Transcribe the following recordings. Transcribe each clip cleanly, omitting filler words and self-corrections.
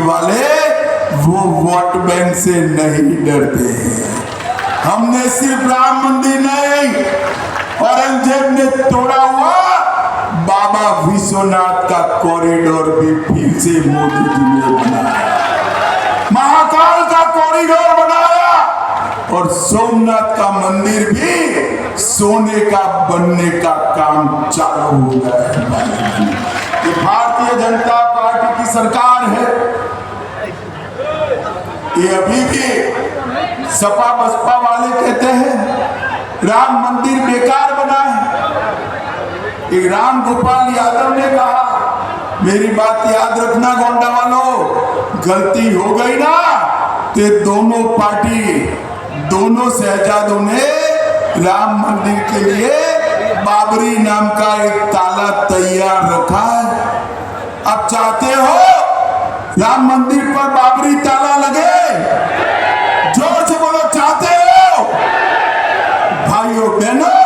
वाले वो vote bank से नहीं डरते हैं। हमने सिर्फ राम मंदिर नहीं, औरंगजेब ने तोड़ा हुआ बाबा विश्वनाथ का कॉरिडोर भी फिर से मोदी जी ने बनाया, महाकाल का कॉरिडोर बनाया और सोमनाथ का मंदिर भी सोने का बनने का काम चालू हो गया है। ये भारतीय जनता पार्टी की सरकार है। ये अभी भी सपा बसपा वाले कहते हैं राम मंदिर बेकार बना है। एक राम गोपाल यादव ने कहा, मेरी बात याद रखना गोंडा वालों, गलती हो गई ना तो दोनों पार्टी, दोनों शहजादों ने राम मंदिर के लिए बाबरी नाम का एक ताला तैयार रखा है। अब चाहते हो राम मंदिर पर बाबरी ताला लगे? जोर से बोलो, चाहते हो? भाइयों बहनों,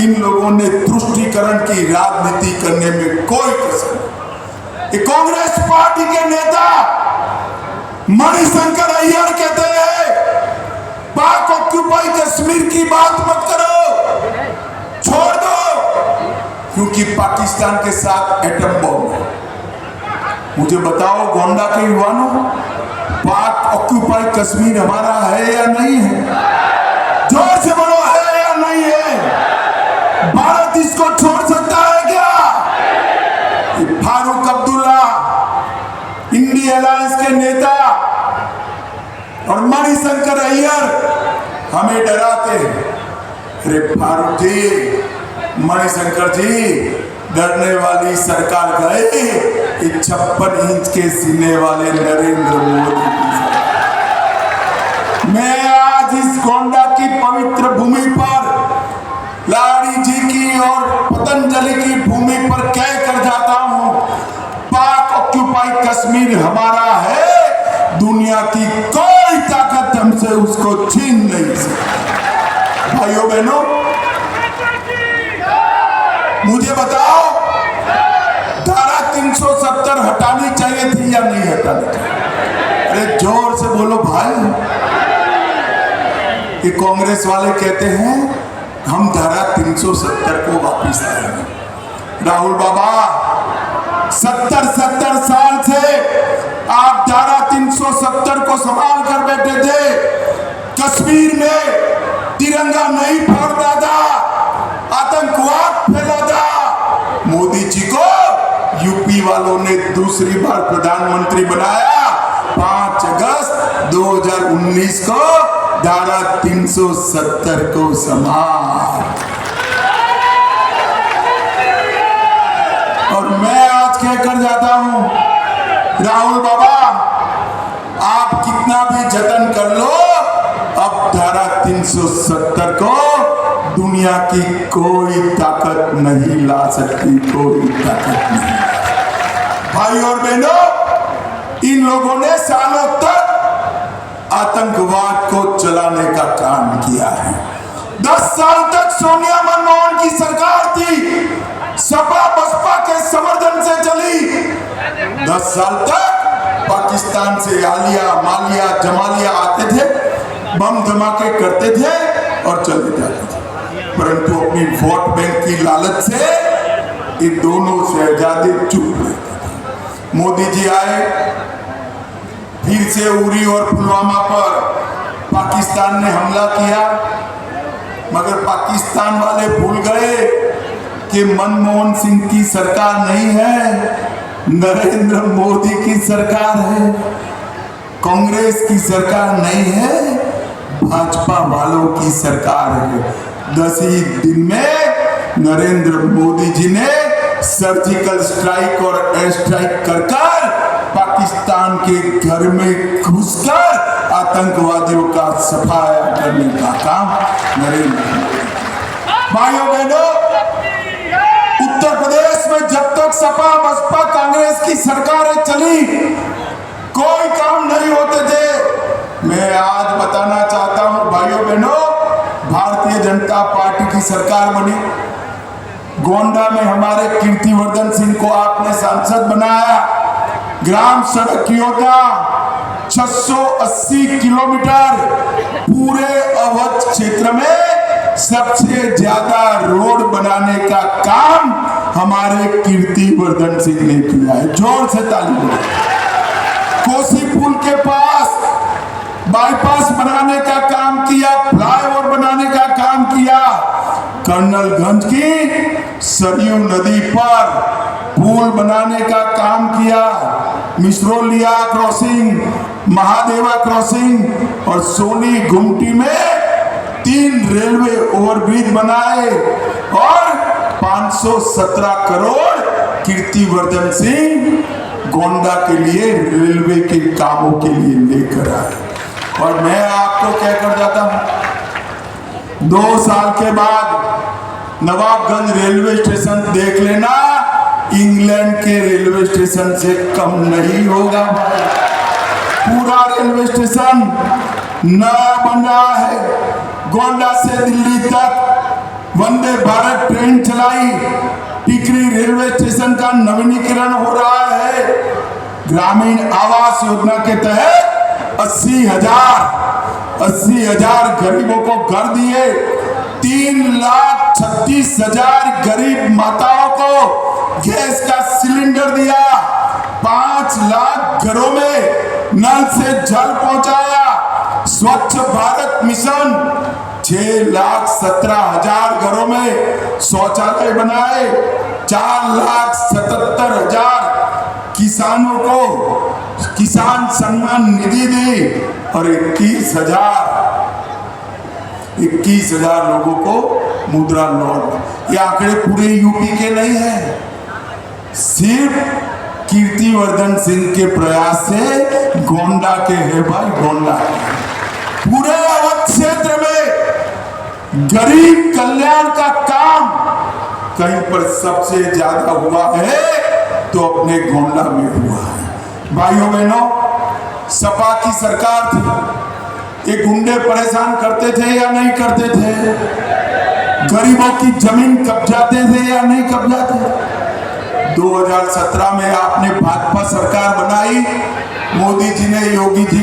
इन लोगों ने तुष्टीकरण की राजनीति करने में कोई कसर नहीं। कांग्रेस पार्टी के नेता मणिशंकर अय्यर कहते हैं पाक ऑक्यूपाई कश्मीर की बात मत करो, छोड़ दो, क्योंकि पाकिस्तान के साथ एटम बम है। मुझे बताओ गोंडा के युवाओं, पाक ऑक्यूपाई कश्मीर हमारा है या नहीं है? जोर से बोलो, है या नहीं है? भारत इसको छोड़ सकता है क्या? फारूक अब्दुल्ला, इंडिया अलायंस के नेता और मणिशंकर अय्यर हमें डराते हैं। अरे फारूक जी, मणिशंकर जी, डरने वाली सरकार गए 56 इंच के सीने वाले नरेंद्र मोदी की। मैं आज इस गोंडा की पवित्र भूमि पर, लाड़ी जी की और पतंजलि की भूमि पर कह कर जाता हूं, पाक ऑक्यूपाई कश्मीर हमारा है, दुनिया की कोई ताकत हमसे उसको छीन नहीं सकती। भाइयों बहनों, मुझे बताओ, धारा 370 हटानी चाहिए थी या नहीं हटानी चाहिए? अरे जोर से बोलो भाई। ये कांग्रेस वाले कहते हैं हम धारा 370 को वापस लाएंगे। राहुल बाबा, 70 साल से आप धारा 370 को संभाल कर बैठे थे। कश्मीर में तिरंगा नहीं फहरता था, आतंकवाद फैला था। मोदी जी को यूपी वालों ने दूसरी बार प्रधानमंत्री बनाया। 5 अगस्त 2019 को धारा 370 को संभाल। और मैं आज कहकर जाता हूं, राहुल बाबा, आप कितना भी जतन कर लो, अब धारा 370 को दुनिया की कोई ताकत नहीं ला सकती, कोई ताकत नहीं। भाई और बहनों, इन लोगों ने सालों तक आतंकवाद को चलाने का काम किया है। 10 साल तक सोनिया मनमोहन की सरकार थी, सपा बसपा के समर्थन से चली। 10 साल तक पाकिस्तान से आलिया मालिया जमालिया आते थे, बम धमाके करते थे और चले जाते थे। परंतु अपनी वोट बैंक की लालच से ये दोनों शहजादे चुप रहते थे। मोदी जी आए, फिर से उरी और पुलवामा पर पाकिस्तान ने हमला किया, मगर पाकिस्तान वाले भूल गए कि मनमोहन सिंह की सरकार नहीं है, नरेंद्र मोदी की सरकार है, कांग्रेस की सरकार नहीं है, भाजपा वालों की सरकार है। 10 ही दिन में नरेंद्र मोदी जी ने सर्जिकल स्ट्राइक और एयर स्ट्राइक कर पाकिस्तान के घर में घुसकर आतंकवादियों का सफाया करने का काम नरेंद्र मोदी। भाइयों बहनों, उत्तर प्रदेश में जब तक सपा बसपा कांग्रेस की सरकारें चली, कोई काम नहीं होते थे। मैं आज बताना चाहता हूं भाइयों बहनों, भारतीय जनता पार्टी की सरकार बनी, गोंडा में हमारे कीर्तिवर्धन सिंह को आपने सांसद बनाया, ग्राम सड़क योजना 680 किलोमीटर, पूरे अवध क्षेत्र में सबसे ज्यादा रोड बनाने का काम हमारे कीर्तिवर्धन सिंह ने किया है। जोर से ताली बजाएं। कोसी पुल के पास बाईपास बनाने का काम किया, फ्लाईओवर बनाने का काम किया, कर्नलगंज की सरयू नदी पर पुल बनाने का काम किया, मिश्रोलिया क्रॉसिंग, महादेवा क्रॉसिंग और सोनी गुमटी में 3 रेलवे ओवरब्रिज बनाए और 517 करोड़ कीर्तिवर्धन सिंह गोंडा के लिए रेलवे के कामों के लिए लेकर आए। और मैं आपको कहकर जाता हूं, 2 साल के बाद नवाबगंज रेलवे स्टेशन देख लेना, इंग्लैंड के रेलवे स्टेशन से कम नहीं होगा। पूरा रेलवे स्टेशन नया बन रहा है। गोंडा से दिल्ली तक वंदे भारत ट्रेन चलाई, टिकरी रेलवे स्टेशन का नवीनीकरण हो रहा है। ग्रामीण आवास योजना के तहत 80,000 गरीबों को घर दिए, 3,36,000 गरीब माताओं को गैस का सिलेंडर दिया, 5 लाख घरों में नल से जल पहुंचाया, स्वच्छ भारत मिशन 6,17,000 घरों में शौचालय बनाए, 4,77,000 किसानों को किसान सम्मान निधि दी और 21,000 लोगों को मुद्रा लोन। ये आंकड़े पूरे यूपी के नहीं है, सिर्फ कीर्तिवर्धन सिंह के प्रयास से गोंडा के है भाई, गोंडा के। पूरे अवध क्षेत्र में गरीब कल्याण का काम कहीं पर सबसे ज्यादा हुआ है तो अपने गोंडा में हुआ है। भाइयों बहनों, सपा की सरकार थी, ये गुंडे परेशान करते थे या नहीं करते थे? गरीबों की जमीन कब्जाते थे या नहीं कब्जाते? 2017 में आपने भाजपा सरकार बनाई, मोदी जी ने, योगी जी